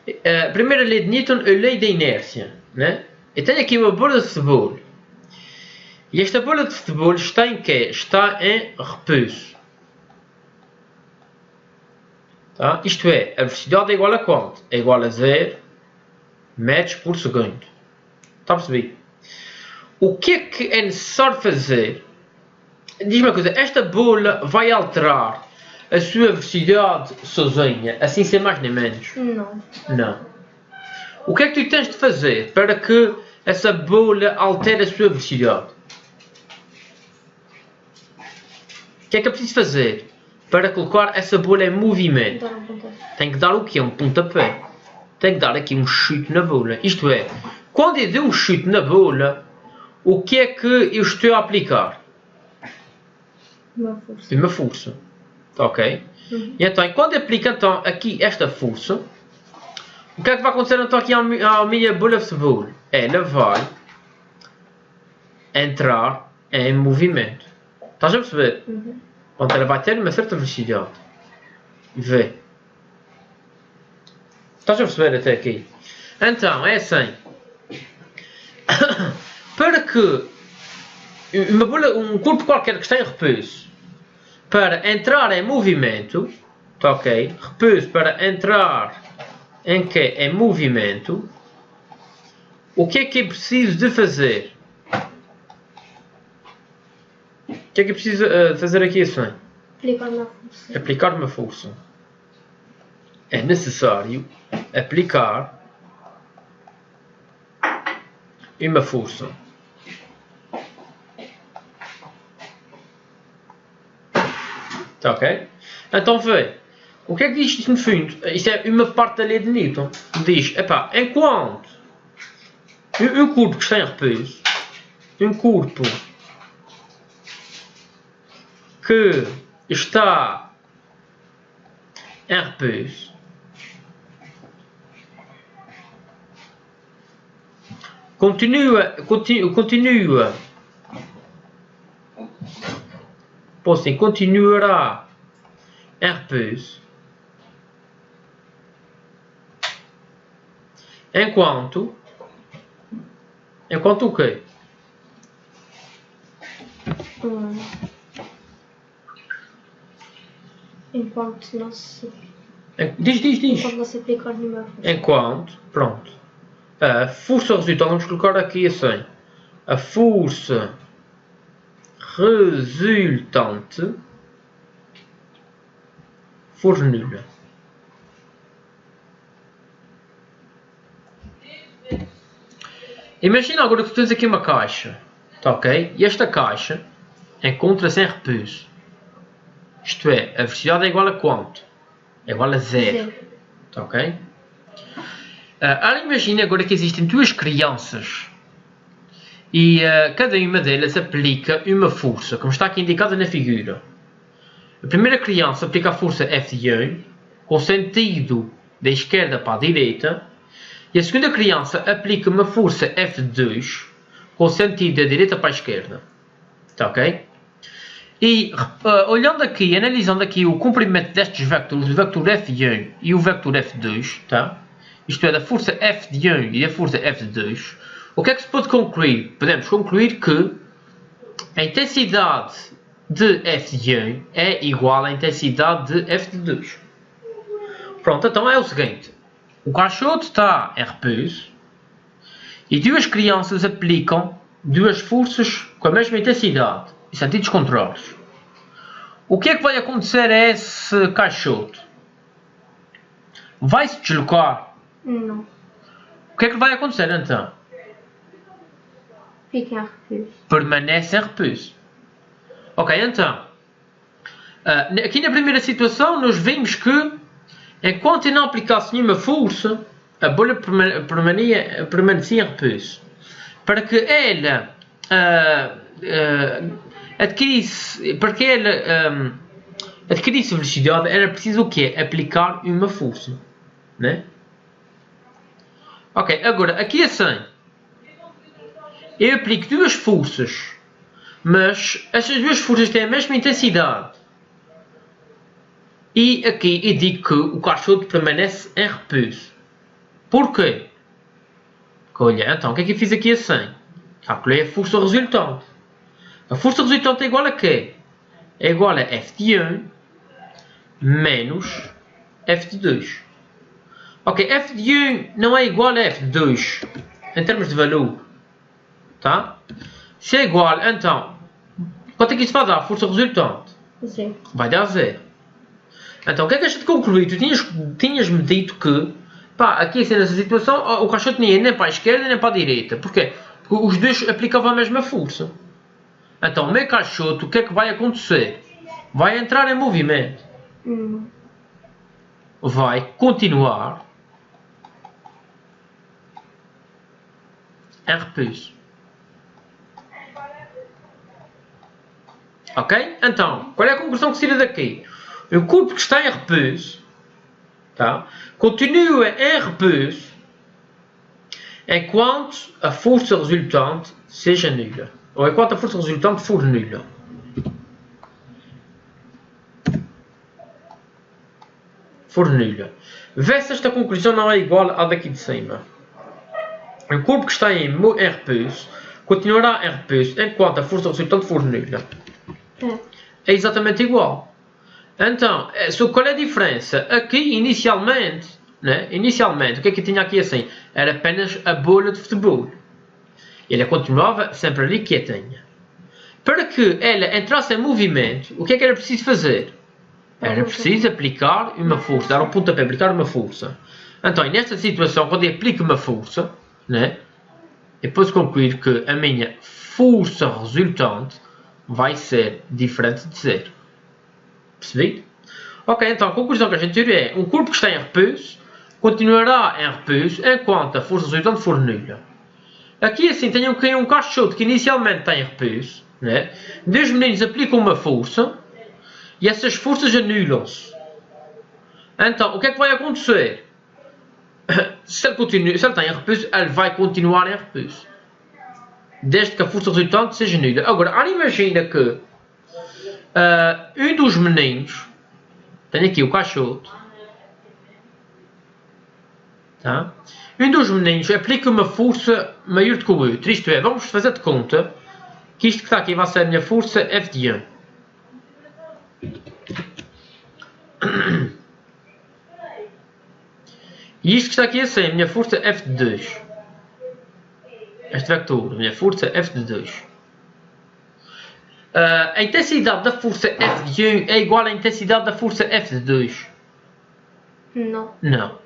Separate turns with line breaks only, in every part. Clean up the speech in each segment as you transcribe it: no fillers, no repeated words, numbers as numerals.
A primeira lei de Newton é a lei da inércia, né? Eu tenho aqui uma bola de futebol. E esta bola de futebol está em quê? Está em repouso. Tá? Isto é, a velocidade é igual a quanto? É igual a 0 metros por segundo. Está a perceber? O que é necessário fazer? Diz-me uma coisa, esta bola vai alterar a sua velocidade sozinha, assim sem mais nem menos?
Não.
Não. O que é que tu tens de fazer para que essa bola altere a sua velocidade? O que é que é preciso fazer para colocar essa bola em movimento?
Dar um pontapé.
Tem que dar o quê? Um pontapé. Tem que dar aqui um chute na bola. Isto é, quando eu dou um chute na bola, o que é que eu estou a aplicar?
Uma força.
Uma força. Ok?
Uhum.
E então, quando eu aplico então, aqui esta força, o que é que vai acontecer então aqui à minha bola de futebol? Ela vai entrar em movimento. Estás a perceber?
Uhum.
Portanto, ela vai ter uma certa velocidade. Vê. Estás a perceber até aqui? Então, é assim. Para que uma bola, um corpo qualquer que está em repouso, para entrar em movimento, tá ok? Repouso para entrar em quê? Em movimento. O que é preciso de fazer? O que é preciso fazer aqui assim?
Aplicar uma força.
Aplicar uma força. É necessário aplicar uma força. Tá ok? Então vê. O que é que diz isto no fundo? Isto é uma parte da lei de Newton. Diz, epá, enquanto um corpo que está em repouso, um corpo que está em repouso, continua, continuará em repouso, enquanto o quê?
Enquanto não se...
Diz.
Enquanto não se aplicar nenhuma força.
Enquanto, pronto. A força resultante, vamos colocar aqui assim. A força resultante for nula. Imagina agora que tu tens aqui uma caixa, tá ok? E esta caixa encontra-se em repouso. Isto é, a velocidade é igual a quanto? É igual a 0. Tá ok? Imagina agora que existem duas crianças e cada uma delas aplica uma força, como está aqui indicada na figura. A primeira criança aplica a força F de 1 com sentido da esquerda para a direita, e a segunda criança aplica uma força F de 2 com sentido da direita para a esquerda. Tá ok? E olhando aqui, analisando aqui o comprimento destes vetores, o vetor F1 e o vetor F2, tá? Isto é, da força F de 1 e da força F de 2, o que é que se pode concluir? Podemos concluir que a intensidade de F de 1 é igual à intensidade de F de 2. Pronto, então é o seguinte. O caixote está em repouso e duas crianças aplicam duas forças com a mesma intensidade, em sentidos contrários. O que é que vai acontecer a esse caixote? Vai se deslocar?
Não.
O que é que vai acontecer então?
Fica em repouso.
Permanece em repouso. Ok, então. Aqui na primeira situação nós vimos que enquanto eu não aplicasse nenhuma força, a bolha permanecia em repouso. Para que ela adquirisse velocidade, era preciso o quê? Aplicar uma força, né? Ok, agora aqui assim, eu aplico duas forças, mas essas duas forças têm a mesma intensidade. E aqui eu digo que o caixote permanece em repouso. Porquê? Porque, olha, então, o que é que eu fiz aqui assim? Calculei a força resultante. A força resultante é igual a quê? É igual a F de 1 menos F de 2. Ok, F de 1 não é igual a F de 2 em termos de valor. Tá? Se é igual, então, quanto é que isso vai dar? A força resultante?
0.
Vai dar 0. Então, o que é que a gente concluiu? Tu tinhas-me dito que, pá, aqui assim nessa situação, o caixote nem ia nem para a esquerda nem para a direita. Porquê? Porque os dois aplicavam a mesma força. Então, o meu caixote, o que é que vai acontecer? Vai entrar em movimento. Vai continuar em repouso. Ok? Então, qual é a conclusão que se tira daqui? O corpo que está em repouso, tá? Continua em repouso enquanto a força resultante seja nula. Ou enquanto a força resultante for nula. Vê se esta conclusão não é igual à daqui de cima. O corpo que está em repouso continuará em repouso enquanto a força resultante for nula. É exatamente igual. Então, qual é a diferença? Aqui, inicialmente, né? O que é que eu tinha aqui assim? Era apenas a bolha de futebol. Ela continuava sempre ali quietinha. Para que ela entrasse em movimento, o que é que era preciso fazer? Era preciso aplicar uma força, dar um pontapé, aplicar uma força. Então, nesta situação, quando eu aplico uma força, né? Eu posso concluir que a minha força resultante vai ser diferente de zero. Percebido? Ok, então a conclusão que a gente tira é um corpo que está em repouso continuará em repouso enquanto a força resultante for nula. Aqui assim tenho um caixote que inicialmente está em repouso, né? Dois meninos aplicam uma força e essas forças anulam-se. Então o que é que vai acontecer? Se ele está em repouso, ele vai continuar em repouso. Desde que a força resultante seja nula. Agora, imagina que um dos meninos, tenho aqui o caixote, tá? Um dos meninos aplica uma força maior do que o outro. Isto é, vamos fazer de conta que isto que está aqui vai ser a minha força F de 1. E isto que está aqui é assim, a minha força F de 2. Este vector, a minha força F de 2. A intensidade da força F de 1 é igual à intensidade da força F de 2.
Não.
Não.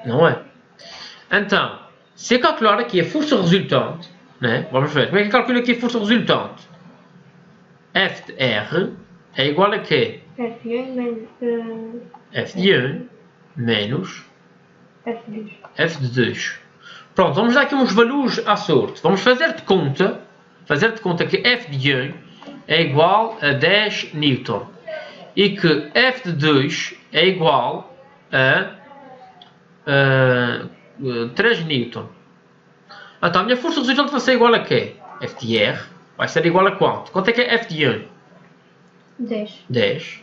Não é? Então, se eu calcular aqui a força resultante, né? Vamos ver, como é que eu calculo aqui a força resultante? F de R é igual a quê?
F de 1 menos
F de 1 menos
F de 2.
F de 2. Pronto, vamos dar aqui uns valores à sorte. Vamos fazer de conta que F de 1 é igual a 10 Newton e que F de 2 é igual a 3 Newton. Então a minha força resultante vai ser igual a quê? F de R vai ser igual a quanto? Quanto é que é F de 1?
10.
10.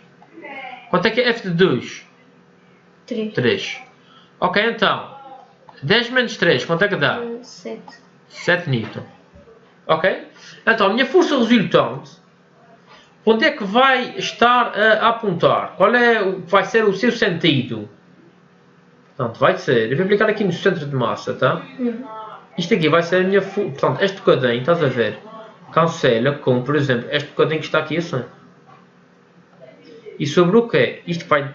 Quanto é que é F de 2?
3.
3. Ok, então 10 menos 3, quanto é que dá?
7.
7 Newton. Ok? Então a minha força resultante, onde é que vai estar a apontar? Qual vai ser o seu sentido? Portanto, vai ser, eu vou aplicar aqui no centro de massa, tá? Isto aqui vai ser a minha força, portanto, este bocadinho, estás a ver? Cancela com, por exemplo, este bocadinho que está aqui assim. E sobre o quê? Isto vai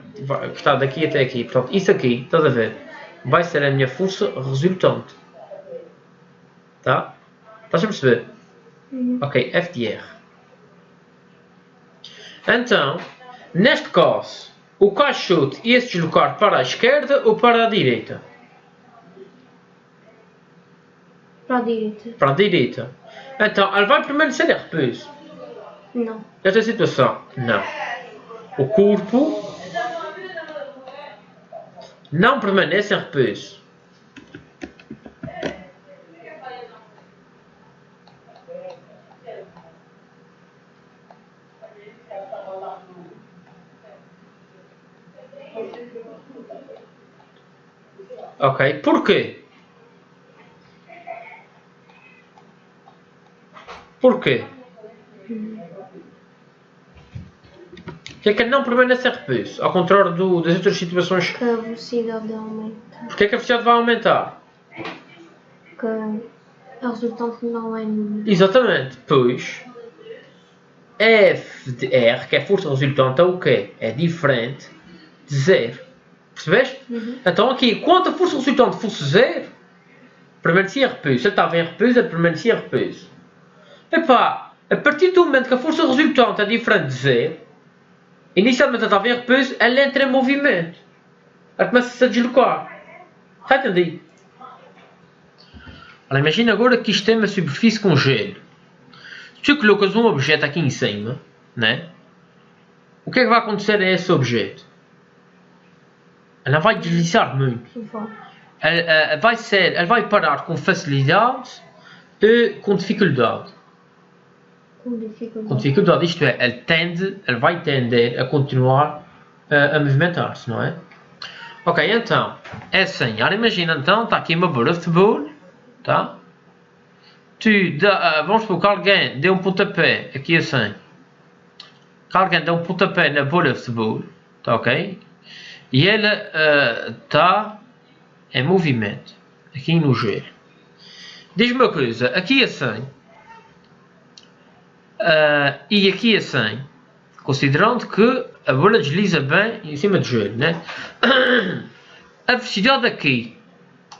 está daqui até aqui, portanto, isso aqui, estás a ver? Vai ser a minha força resultante. Tá? Estás a perceber? Ok, F de R. Então, neste caso, o caixote ia se deslocar para a esquerda ou para a direita?
Para a direita.
Para a direita. Então, ele vai permanecer em repouso.
Não.
Nesta situação, não. O corpo não permanece em repouso. Ok, porquê? Porquê? Porque é que não permanece a repouso? Ao contrário das outras situações.
Que a velocidade aumenta.
Porquê é que a velocidade vai aumentar?
Que a resultante não é nula.
Exatamente, pois F de R, que é a força resultante, é o quê? É diferente de zero. Percebeste? Então aqui, quando a força resultante fosse zero, permanecia a repouso. Se ele estava em repouso, ele permanecia a repouso. Epá, a partir do momento que a força resultante é diferente de zero, inicialmente ela estava em repouso, ela entra em movimento. Ela começa-se a deslocar. Já entendi? Ora, imagina agora que isto tem uma superfície com gelo. Se tu colocas um objeto aqui em cima, né? O que é que vai acontecer a esse objeto? Ela vai deslizar muito. Ela vai parar com facilidade e com dificuldade. Com dificuldade, isto é, ela vai tender a continuar a movimentar-se, não é? Ok, então, é assim. Ora, imagina então, está aqui uma bola de futebol, tá? Vamos supor que alguém dê um pontapé, aqui assim. Que alguém dê um pontapé na bola de futebol, tá ok? E ela está em movimento, aqui no gelo. Diz-me uma coisa, aqui assim, e aqui assim, considerando que a bola desliza bem em cima do gelo, né? A velocidade aqui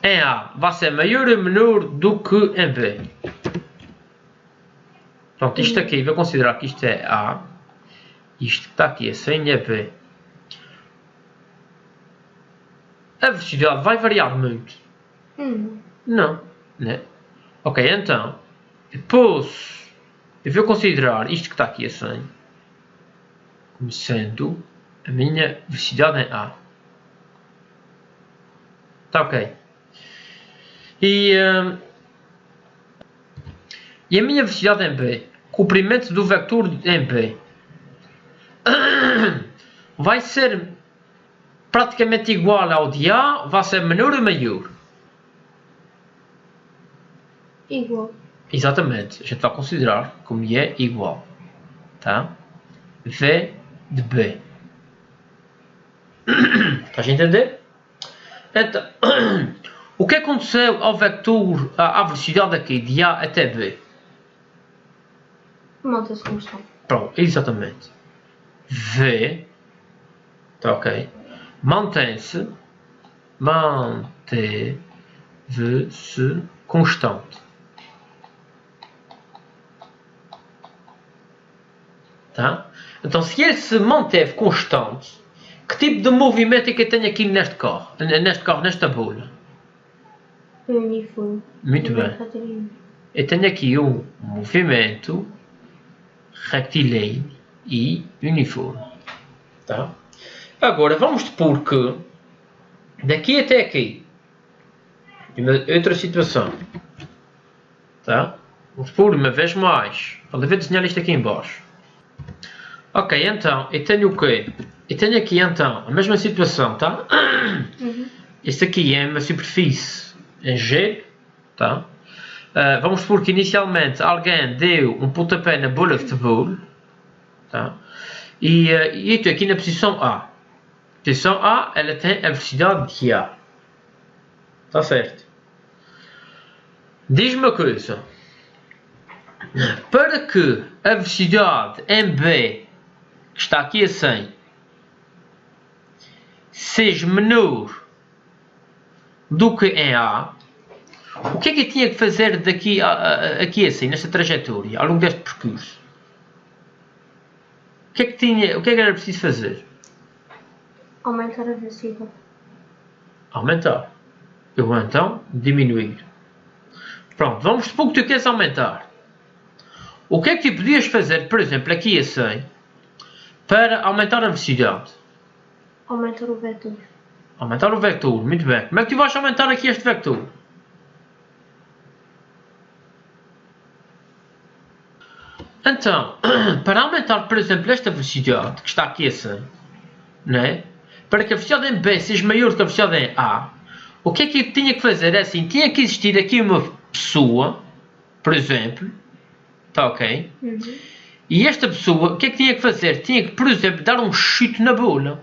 em A vai ser maior ou menor do que em B. Pronto, isto aqui, vou considerar que isto é A, isto que está aqui assim é B. A velocidade vai variar muito? Não, né? Ok, então, depois eu vou considerar isto que está aqui assim como sendo a minha velocidade em A. Está ok. E a minha velocidade em B, comprimento do vetor em B, vai ser praticamente igual ao de A, vai ser menor ou maior?
Igual.
Exatamente, a gente vai considerar como é igual, tá? V de B. Estás a entender? Então, o que aconteceu ao vetor, à velocidade aqui de A até B?
Mantém-se como está.
Pronto, exatamente. V, tá ok? Mantém-se constante. Tá? Então, se ele se manteve constante, que tipo de movimento é que eu tenho aqui neste carro, nesta bola?
Uniforme.
Muito bem. Eu tenho aqui um movimento retilíneo e uniforme. Tá? Agora, vamos supor que daqui até aqui, outra situação, tá? Vamos supor uma vez mais, para ver desenhar isto aqui em baixo. Ok, então, eu tenho o quê? Eu tenho aqui então a mesma situação, tá? Este aqui é uma superfície em G, tá? Vamos supor que inicialmente alguém deu um pontapé na bola de futebol, tá? E estou aqui na posição A. A posição A, ela tem a velocidade de A. Tá certo? Diz-me uma coisa. Para que a velocidade em B, que está aqui assim, seja menor do que em A, o que é que eu tinha que fazer daqui aqui assim, nesta trajetória, ao longo deste percurso? O que é que era preciso fazer?
Aumentar a velocidade.
Aumentar. Eu vou então diminuir. Pronto, vamos supor que tu queres aumentar. O que é que tu podias fazer, por exemplo, aqui assim, para aumentar a velocidade?
Aumentar o vetor.
Aumentar o vetor, muito bem. Como é que tu vais aumentar aqui este vetor? Então, para aumentar, por exemplo, esta velocidade, que está aqui assim, né? Para que a velocidade em B seja maior que a velocidade em A, O que é que eu tinha que fazer? É assim, tinha que existir aqui uma pessoa, por exemplo, tá ok? E esta pessoa, o que é que tinha que fazer? Tinha que, por exemplo, dar um chute na bola.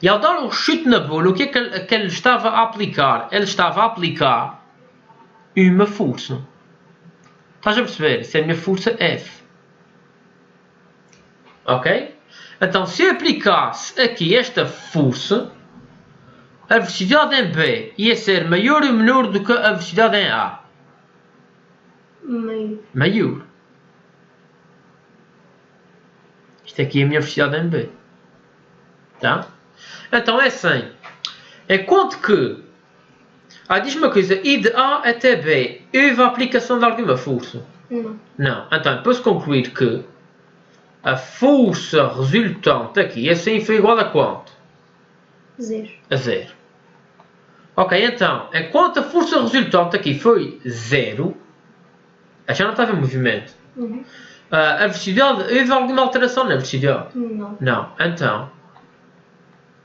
E ao dar um chute na bola, o que é que ele estava a aplicar? Ele estava a aplicar uma força. Estás a perceber? Isso é a minha força F. Ok? Então, se eu aplicasse aqui esta força, a velocidade em B ia ser maior ou menor do que a velocidade em A? Maior. Isto aqui é a minha velocidade em B. Tá? Então é assim. Enquanto que... diz uma coisa. I de A até B. Houve a aplicação de alguma força? Não. Então, posso concluir que a força resultante aqui, assim, foi igual a quanto?
0.
A 0. Ok, então, enquanto a força resultante aqui foi 0, já não estava em movimento. A velocidade, houve alguma alteração na velocidade? Não. Então,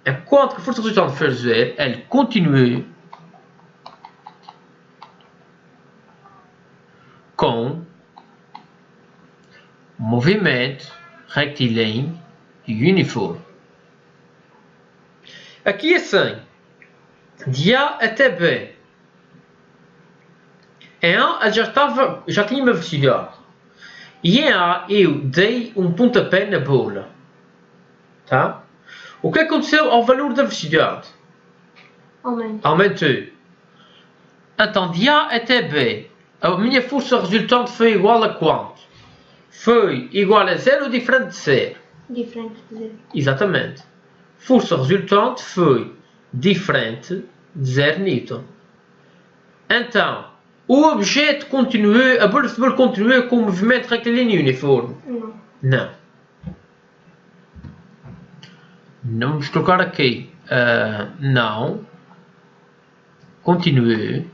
enquanto que a força resultante foi 0, ele continuou com movimento retilíneo e uniforme. Aqui assim, de A até B. Em A já tinha uma velocidade. E em A eu dei um pontapé na bola. Tá? O que aconteceu ao valor da velocidade? Aumentou. Então de A até B, a minha força resultante foi igual a quanto? Foi igual a 0 ou diferente de 0?
Diferente de 0.
Exatamente. Força resultante foi diferente de 0 Newton. Então, o objeto continuou, a bola de futebol continuou com o movimento retilíneo uniforme? Não. Não vamos colocar aqui. Não. Continuou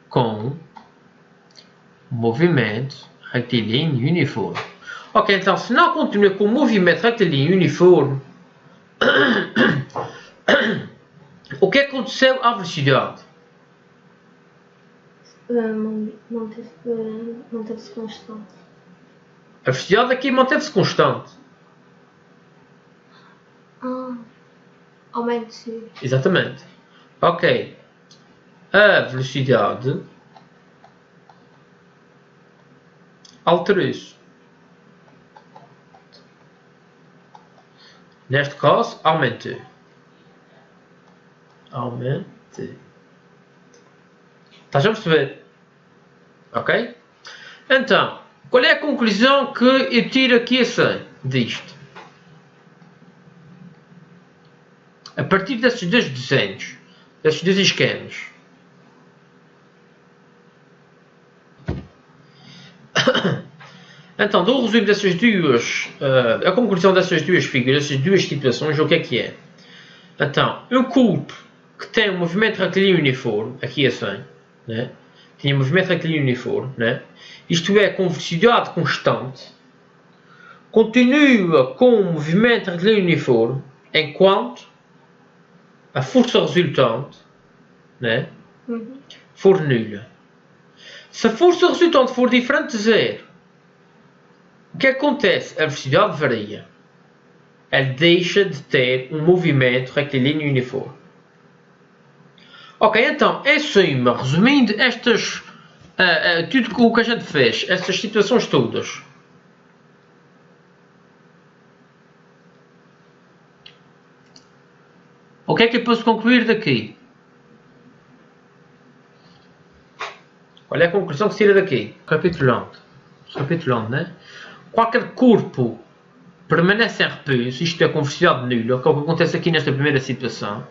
com movimento retilíneo uniforme. Ok, então se não continua com o movimento retilíneo uniforme, o que aconteceu à velocidade?
Manteve-se constante.
A velocidade aqui manteve-se constante.
Aumentou.
Exatamente. Ok. A velocidade alterou-se. Neste caso, aumentou. Aumentou. Estás a perceber? Ok? Então, qual é a conclusão que eu tiro aqui assim disto? A partir desses dois desenhos, desses dois esquemas, então, do resumo dessas duas, a conclusão dessas duas figuras, dessas duas situações, o que é? Então, um corpo que tem um movimento retilíneo uniforme, aqui assim, né? Tinha um movimento retilíneo uniforme, né? Isto é, com velocidade constante, continua com um movimento retilíneo uniforme, enquanto a força resultante, né, for nula. Se a força resultante for diferente de 0, o que acontece? A velocidade varia. Ela deixa de ter um movimento retilíneo uniforme. Ok, então, em suma, resumindo estas, tudo o que a gente fez, estas situações todas, o que é que eu posso concluir daqui? Qual é a conclusão que se tira daqui? Recapitulando, né? Qualquer corpo permanece em repouso, isto é com velocidade nula, que é o que acontece aqui nesta primeira situação.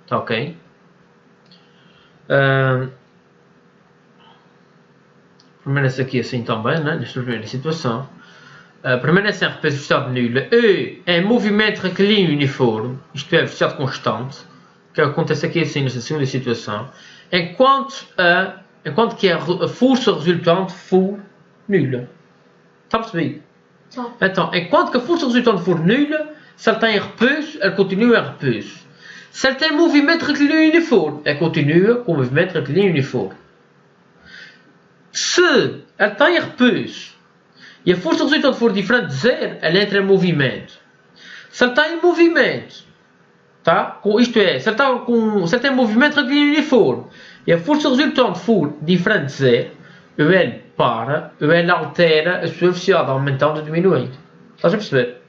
Está ok? Permanece aqui assim também, né? Nesta primeira situação. Permanece em repouso velocidade nula e em movimento retilíneo uniforme, isto é, velocidade constante, que é o que acontece aqui assim nesta segunda situação, enquanto que a força resultante for nula. Está percebido?
Tá.
Então, enquanto que a força resultante for nula, Se ele está em repouso, ele continua em repouso. Se ele tem movimento retilíneo uniforme, ele continua com movimento retilíneo uniforme. Se ele está em repouso e a força resultante for diferente de zero, ele entra em movimento. Se ele está em movimento, tá? Isto é, se ele tem movimento retilíneo uniforme e a força resultante for diferente de zero, ele para, ele altera a sua velocidade, aumentando ou diminuindo. Estás a perceber?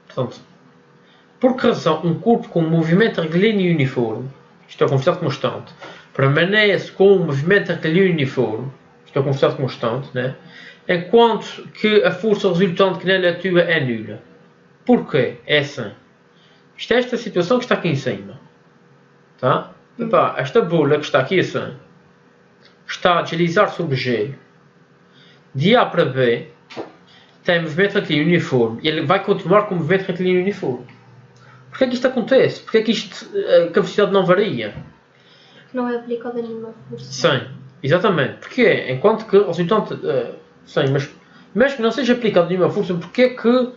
Portanto, por que razão um corpo com movimento retilíneo uniforme, isto é, com velocidade constante, permanece com um movimento retilíneo uniforme, isto é, com velocidade constante, né? Enquanto que a força resultante que nele atua é nula? Porquê? É assim. Isto é esta situação que está aqui em cima. Tá? Epá, esta bola que está aqui assim está a deslizar sobre G. De A para B tem movimento retilíneo uniforme e ele vai continuar com movimento retilíneo uniforme. Porquê é que isto acontece? Porquê é que, que a velocidade não varia?
Não é aplicada nenhuma força.
Sim, exatamente. Porquê? Enquanto que o resultante... sim, mas mesmo que não seja aplicado nenhuma força, porquê é que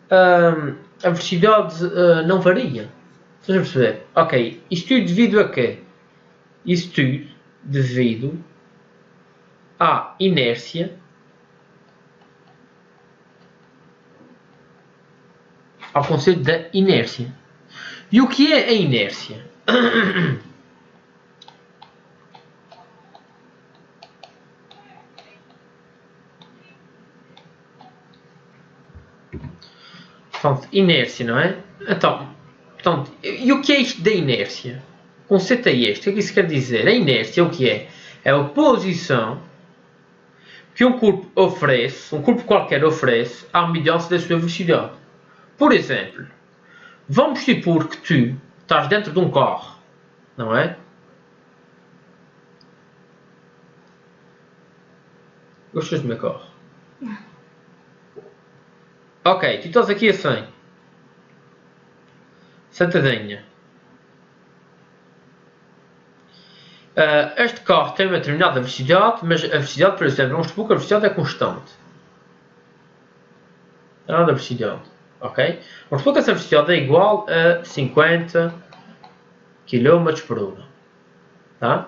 a velocidade não varia? Estás a perceber? Ok, isto tudo devido a quê? Isto tudo devido à inércia ao conceito da inércia. E o que é a inércia? Portanto, inércia, não é? Então, portanto, e o que é isto da inércia? O conceito é este. O que é que isso quer dizer? A inércia, o que é? É a posição que um corpo oferece, um corpo qualquer oferece, à medida da sua velocidade. Por exemplo, vamos supor que tu estás dentro de um carro, não é? Gostas do meu carro? Ok, tu estás aqui assim, sentadinha. Este carro tem uma determinada velocidade, mas a velocidade, por exemplo, vamos supor que a velocidade é constante. Nada da velocidade, ok? Vamos supor que essa velocidade é igual a 50 km por hora. Tá?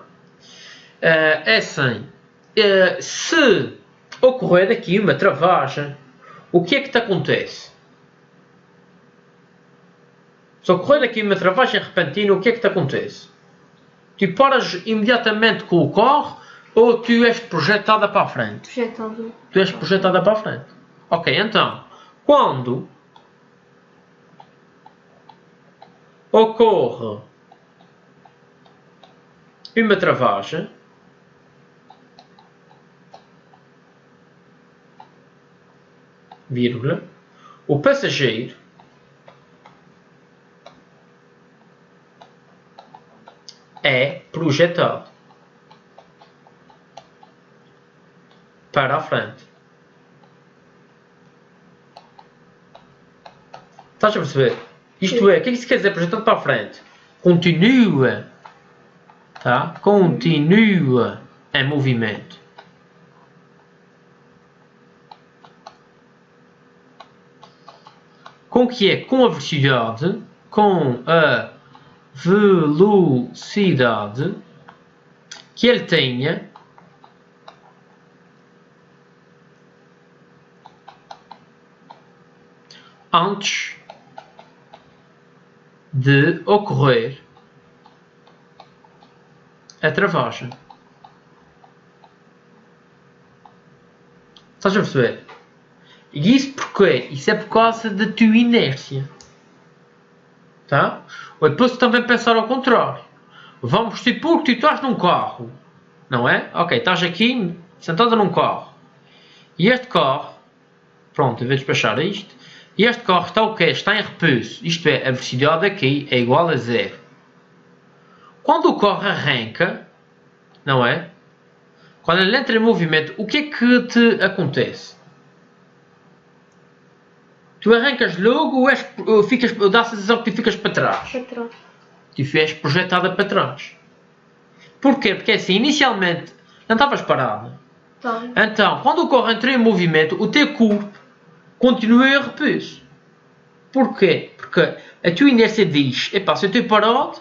É assim, se ocorrer aqui uma travagem, o que é que te acontece? Se ocorrer aqui uma travagem repentina, o que é que te acontece? Tu paras imediatamente com o carro ou tu és projetada para a frente?
Projetado.
Tu és projetada para a frente. Ok, então, quando ocorre uma travagem, vírgula, o passageiro é projetado para a frente. Estás a perceber? Isto é, o que é que isso quer dizer projetado para a frente? Continua, tá? Continua em movimento. Com o que é? Com a velocidade, com a velocidade que ele tenha antes de ocorrer a travagem. Estás a perceber? E isso porquê? Isso é por causa da tua inércia. Tá? Ou depois também pensar ao contrário. Vamos supor que tu estás num carro. Não é? Ok, estás aqui sentada num carro. E este carro, pronto, eu vou despachar isto. E este carro está o quê? Está em repouso. Isto é, a velocidade aqui é igual a zero. Quando o carro arranca, não é? Quando ele entra em movimento, o que é que te acontece? Tu arrancas logo ou ficas, dá a sensação que tu ficas para trás?
Para trás.
Tu és projetada para trás. Porquê? Porque assim, inicialmente, não estavas parada.
Tá.
Então, quando o carro entra em movimento, o teu corpo continue em repouso. Porquê? Porque a tua inércia diz, epá, se eu estou parado,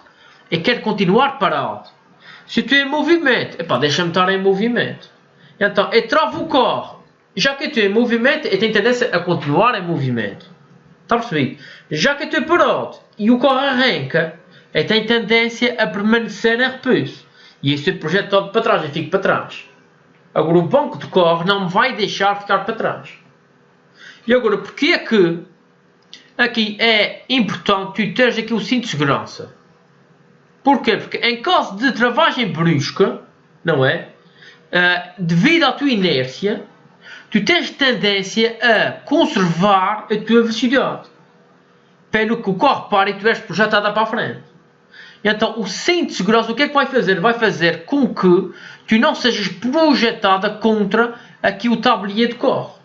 eu quero continuar parado. Se eu estou em movimento, epá, deixa-me estar em movimento. Então, eu travo o carro. Já que eu estou em movimento, eu tenho tendência a continuar em movimento. Está percebido? Já que eu estou parado e o carro arranca, eu tenho tendência a permanecer em repouso. E esse projeto todo para trás, eu fico para trás. Agora, o banco de carro não me vai deixar ficar para trás. E agora, porquê é que aqui é importante tu teres aqui o cinto de segurança? Porquê? Porque em caso de travagem brusca, não é? Devido à tua inércia, tu tens tendência a conservar a tua velocidade. Pelo que o carro para e tu és projetada para a frente. Então, o cinto de segurança, o que é que vai fazer? Vai fazer com que tu não sejas projetada contra aqui o tablier de carro.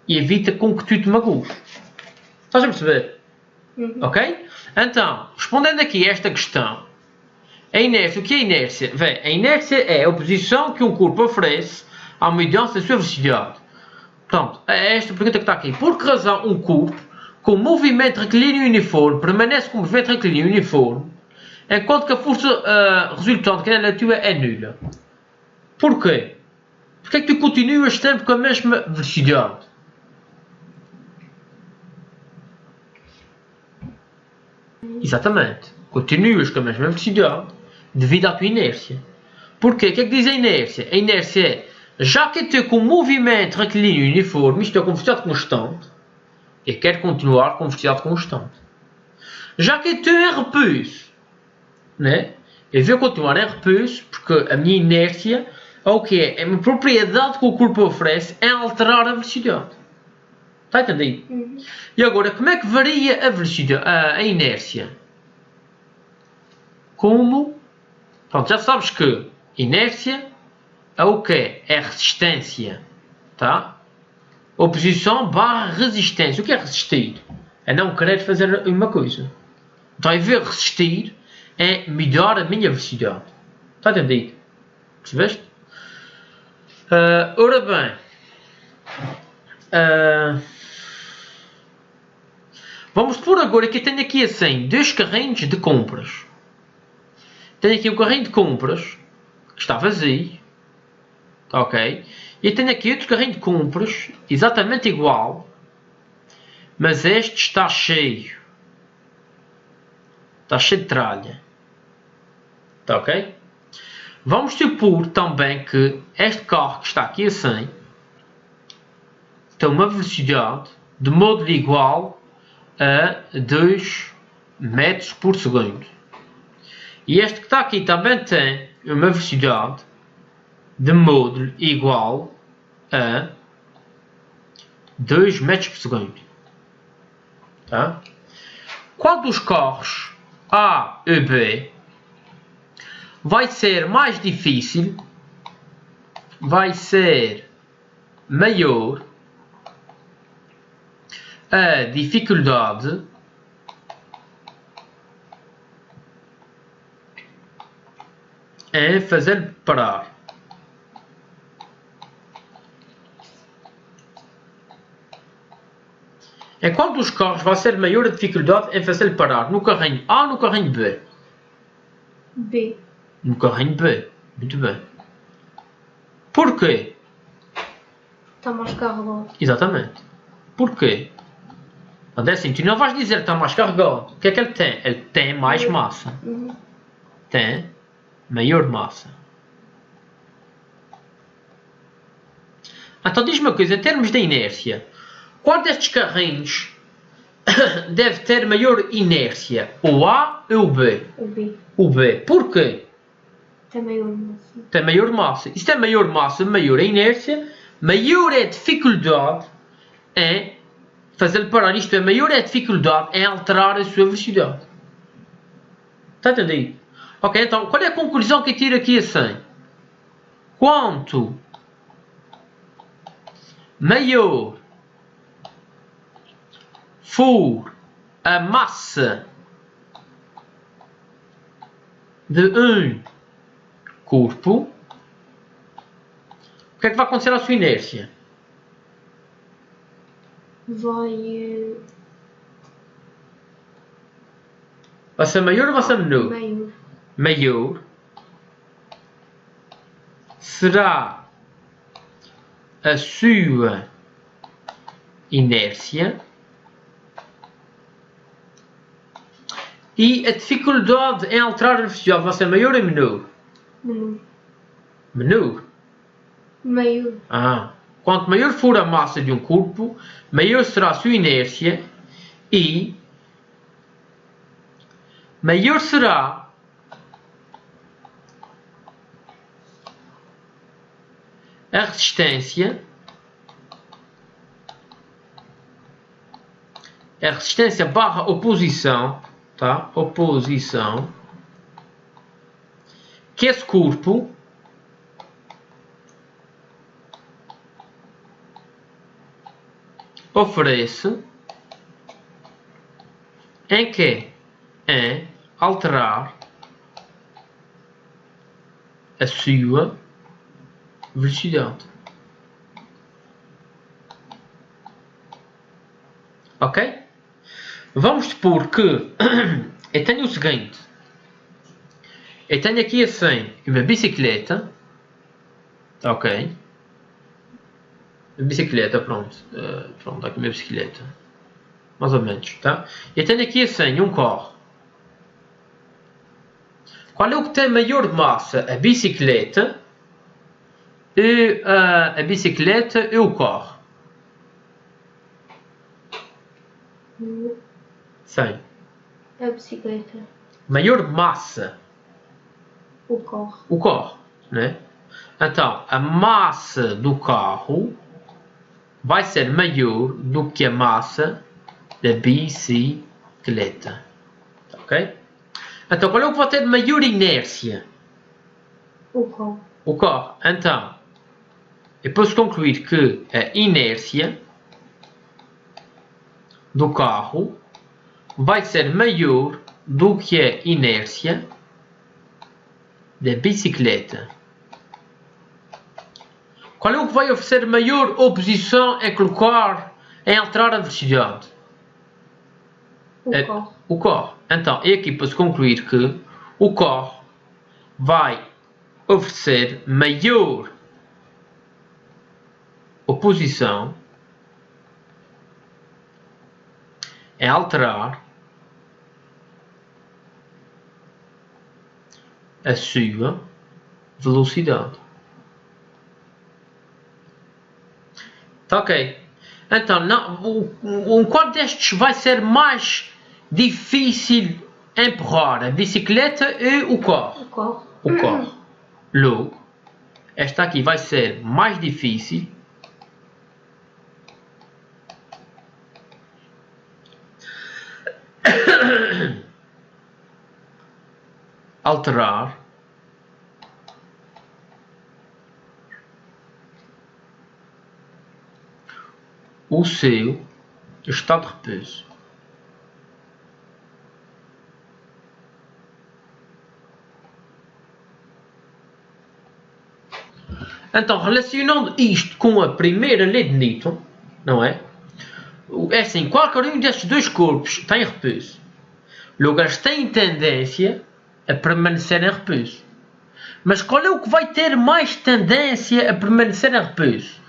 E evita com que tu te magoes. Estás a perceber? Ok? Então, respondendo aqui a esta questão, a inércia, o que é a inércia? Bem, a inércia é a oposição que um corpo oferece à mudança da sua velocidade. Portanto, é esta pergunta que está aqui. Por que razão um corpo com movimento retilíneo uniforme permanece com movimento retilíneo uniforme, enquanto que a força resultante que é atua é nula? Porquê? Porque é que tu continuas sempre com a mesma velocidade? Exatamente. Continuas com a mesma velocidade devido à tua inércia. Porquê? O que é que diz a inércia? A inércia é, já que eu estou com um movimento retilíneo uniforme, isto é com velocidade constante, eu quero continuar com velocidade constante. Já que eu estou em repouso, né? Eu vou continuar em repouso porque a minha inércia é o que é? É uma propriedade que o corpo oferece em alterar a velocidade. Está entendido? E agora, como é que varia a velocidade, a inércia? Como? Pronto, já sabes que inércia é o que? É resistência. Tá? Oposição barra resistência. O que é resistir? É não querer fazer uma coisa. Então, em vez de resistir, é melhorar a minha velocidade. Está entendido? Percebeste? Ora bem. Vamos supor agora que eu tenho aqui assim, dois carrinhos de compras. Tenho aqui o carrinho de compras, que está vazio. Ok? E tenho aqui outro carrinho de compras, exatamente igual. Mas este está cheio. Está cheio de tralha. Está ok? Vamos supor também que este carro que está aqui assim tem uma velocidade de módulo igual a 2 metros por segundo. E este que está aqui também tem uma velocidade de módulo igual a 2 metros por segundo. Tá? Qual dos carros A e B vai ser mais difícil, vai ser maior a dificuldade em fazer parar? Em qual dos carros vai ser maior a dificuldade em fazer parar? No carrinho A ou no carrinho B?
B.
No carrinho B. Muito bem. Porquê?
Está mais carregado.
Exatamente. Porquê? É assim, tu não vais dizer que está mais carregado. O que é que ele tem? Ele tem mais massa. Tem maior massa. Então diz-me uma coisa, em termos de inércia, qual destes carrinhos deve ter maior inércia? O A ou o B?
O B.
O B. Porquê?
Tem maior massa.
Tem maior massa. E se tem maior massa, maior a inércia, maior é a dificuldade em fazer parar. Isto é, maior é a dificuldade em alterar a sua velocidade. Está entendido? Ok, então, qual é a conclusão que eu tiro aqui assim? Quanto maior for a massa de um corpo, o que é que vai acontecer à sua inércia?
vai
ser maior ou vai ser menor?
maior.
Maior será a sua inércia e a dificuldade em alterar a velocidade vai ser maior ou menor?
Menor.
Menor?
Maior.
Quanto maior for a massa de um corpo, maior será a sua inércia e maior será a resistência barra oposição, tá? Oposição que esse corpo oferece em alterar a sua velocidade. Ok? Vamos supor que eu tenho o seguinte. Eu tenho aqui assim uma bicicleta. Ok? A bicicleta, pronto. Pronto, aqui uma bicicleta. Mais ou menos, tá? Eu tenho aqui assim um carro. Qual é o que tem maior massa? A bicicleta e o carro? Sim.
A bicicleta.
Maior massa?
O carro.
O carro, né? Então, a massa do carro vai ser maior do que a massa da bicicleta. Ok? Então, qual é o que vai ter maior inércia?
O carro.
O carro. Então, eu posso concluir que a inércia do carro vai ser maior do que a inércia da bicicleta. Qual é o que vai oferecer maior oposição em alterar a velocidade?
O carro.
O carro. Então, é aqui para se concluir que o carro vai oferecer maior oposição em alterar a sua velocidade. Tá ok? Então, qual destes vai ser mais difícil empurrar? A bicicleta e o carro?
O carro.
O carro. Logo, esta aqui vai ser mais difícil alterar o seu estado de repouso. Então, relacionando isto com a primeira lei de Newton, não é? É assim, qualquer um destes dois corpos tem repouso. Logo, eles têm tendência a permanecer em repouso. Mas qual é o que vai ter mais tendência a permanecer em repouso?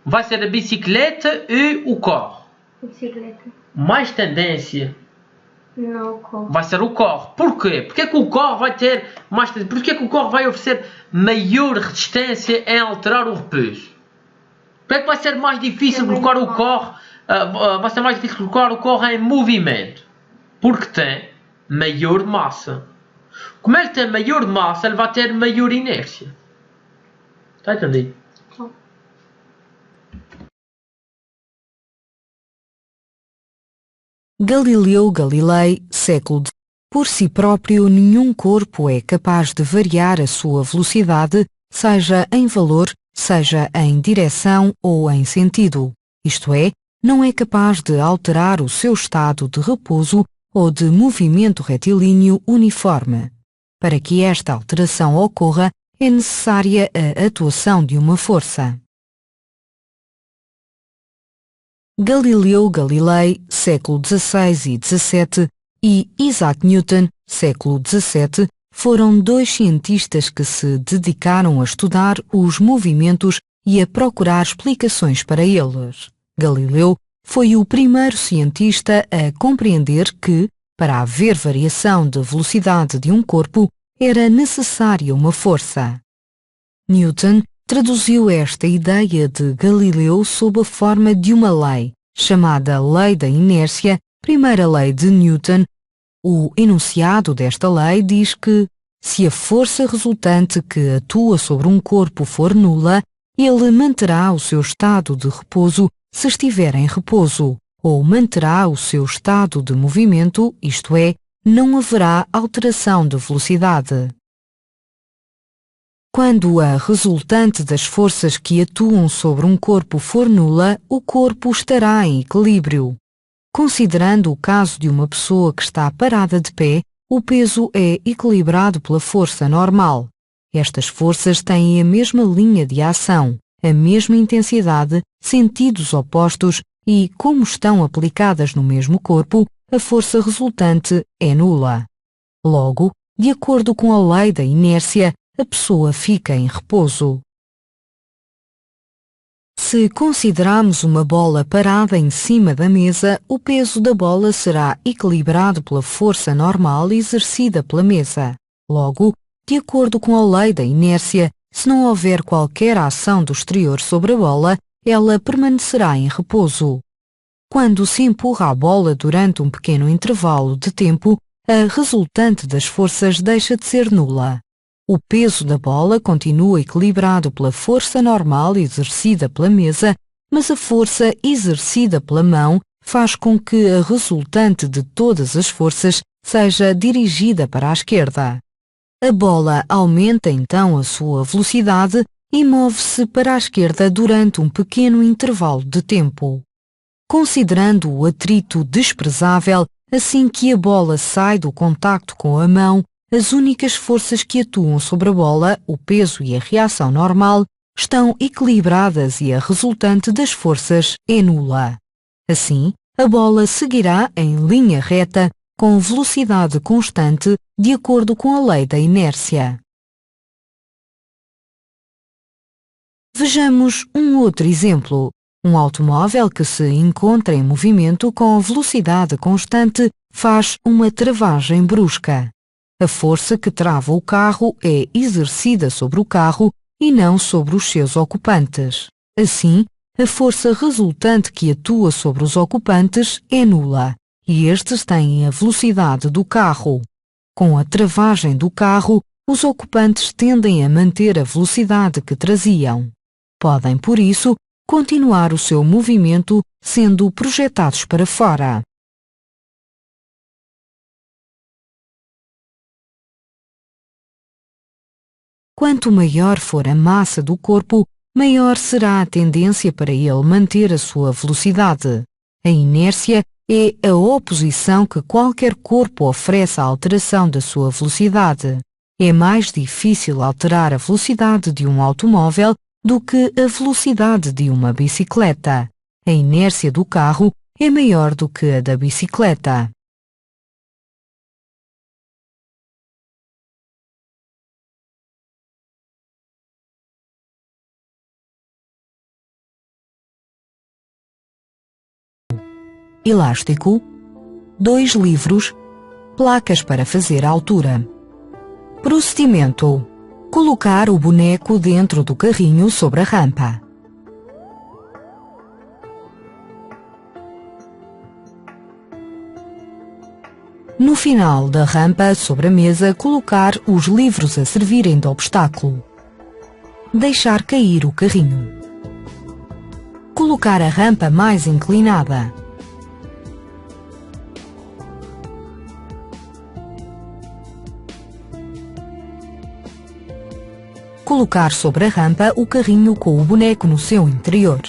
Vai ser a bicicleta e o carro.
A bicicleta.
Mais tendência
Não, o carro.
vai ser o carro. Porquê? Porque é que o carro vai ter mais tendência? Porque é que o carro vai oferecer maior resistência em alterar o repouso? Porque é que vai ser mais difícil colocar o carro? Vai ser mais difícil colocar o carro em movimento? Porque tem maior massa. Como ele tem maior massa, ele vai ter maior inércia. Está entendido?
Galileu Galilei, século XIX. Por si próprio, nenhum corpo é capaz de variar a sua velocidade, seja em valor, seja em direção ou em sentido. Isto é, não é capaz de alterar o seu estado de repouso ou de movimento retilíneo uniforme. Para que esta alteração ocorra, é necessária a atuação de uma força. Galileu Galilei, século XVI e XVII, e Isaac Newton, século XVII, foram dois cientistas que se dedicaram a estudar os movimentos e a procurar explicações para eles. Galileu foi o primeiro cientista a compreender que, para haver variação de velocidade de um corpo, era necessária uma força. Newton traduziu esta ideia de Galileu sob a forma de uma lei, chamada Lei da Inércia, primeira lei de Newton. O enunciado desta lei diz que, se a força resultante que atua sobre um corpo for nula, ele manterá o seu estado de repouso se estiver em repouso, ou manterá o seu estado de movimento, isto é, não haverá alteração de velocidade. Quando a resultante das forças que atuam sobre um corpo for nula, o corpo estará em equilíbrio. Considerando o caso de uma pessoa que está parada de pé, o peso é equilibrado pela força normal. Estas forças têm a mesma linha de ação, a mesma intensidade, sentidos opostos e, como estão aplicadas no mesmo corpo, a força resultante é nula. Logo, de acordo com a lei da inércia, a pessoa fica em repouso. Se considerarmos uma bola parada em cima da mesa, o peso da bola será equilibrado pela força normal exercida pela mesa. Logo, de acordo com a lei da inércia, se não houver qualquer ação do exterior sobre a bola, ela permanecerá em repouso. Quando se empurra a bola durante um pequeno intervalo de tempo, a resultante das forças deixa de ser nula. O peso da bola continua equilibrado pela força normal exercida pela mesa, mas a força exercida pela mão faz com que a resultante de todas as forças seja dirigida para a esquerda. A bola aumenta então a sua velocidade e move-se para a esquerda durante um pequeno intervalo de tempo. Considerando o atrito desprezável, assim que a bola sai do contacto com a mão, as únicas forças que atuam sobre a bola, o peso e a reação normal, estão equilibradas e a resultante das forças é nula. Assim, a bola seguirá em linha reta, com velocidade constante, de acordo com a lei da inércia. Vejamos um outro exemplo. Um automóvel que se encontra em movimento com velocidade constante faz uma travagem brusca. A força que trava o carro é exercida sobre o carro e não sobre os seus ocupantes. Assim, a força resultante que atua sobre os ocupantes é nula, e estes têm a velocidade do carro. Com a travagem do carro, os ocupantes tendem a manter a velocidade que traziam. Podem, por isso, continuar o seu movimento sendo projetados para fora. Quanto maior for a massa do corpo, maior será a tendência para ele manter a sua velocidade. A inércia é a oposição que qualquer corpo oferece à alteração da sua velocidade. É mais difícil alterar a velocidade de um automóvel do que a velocidade de uma bicicleta. A inércia do carro é maior do que a da bicicleta. Elástico, 2 livros, placas para fazer a altura. Procedimento: colocar o boneco dentro do carrinho sobre a rampa. No final da rampa, sobre a mesa, colocar os livros a servirem de obstáculo. Deixar cair o carrinho. Colocar a rampa mais inclinada. Colocar sobre a rampa o carrinho com o boneco no seu interior.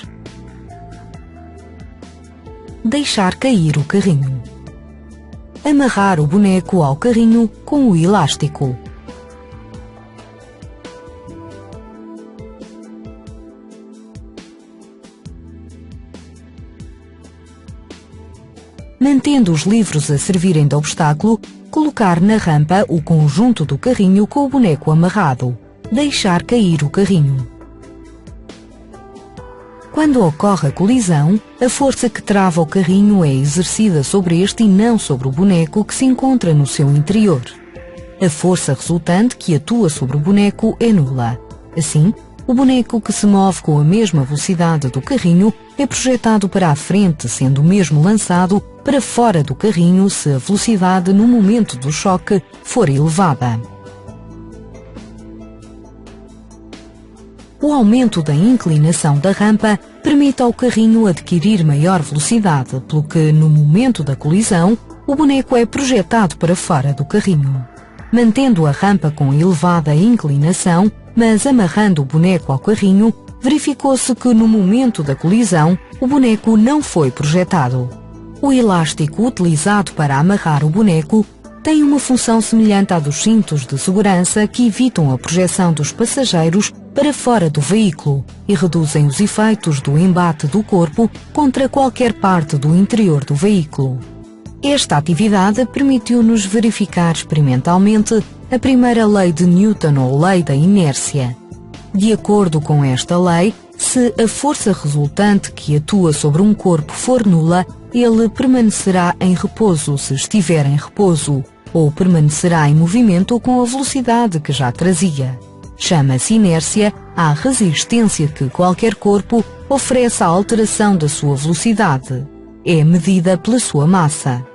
Deixar cair o carrinho. Amarrar o boneco ao carrinho com o elástico. tendo os livros a servirem de obstáculo, colocar na rampa o conjunto do carrinho com o boneco amarrado. Deixar cair o carrinho. Quando ocorre a colisão, a força que trava o carrinho é exercida sobre este e não sobre o boneco que se encontra no seu interior. A força resultante que atua sobre o boneco é nula. Assim, o boneco que se move com a mesma velocidade do carrinho é projetado para a frente, sendo mesmo lançado para fora do carrinho se a velocidade no momento do choque for elevada. O aumento da inclinação da rampa permite ao carrinho adquirir maior velocidade, pelo que, no momento da colisão, o boneco é projetado para fora do carrinho. Mantendo a rampa com elevada inclinação, mas amarrando o boneco ao carrinho, verificou-se que, no momento da colisão, o boneco não foi projetado. O elástico utilizado para amarrar o boneco tem uma função semelhante à dos cintos de segurança que evitam a projeção dos passageiros para fora do veículo e reduzem os efeitos do embate do corpo contra qualquer parte do interior do veículo. Esta atividade permitiu-nos verificar experimentalmente a primeira lei de Newton ou lei da inércia. De acordo com esta lei, se a força resultante que atua sobre um corpo for nula, ele permanecerá em repouso se estiver em repouso, ou permanecerá em movimento com a velocidade que já trazia. Chama-se inércia à resistência que qualquer corpo oferece à alteração da sua velocidade. É medida pela sua massa.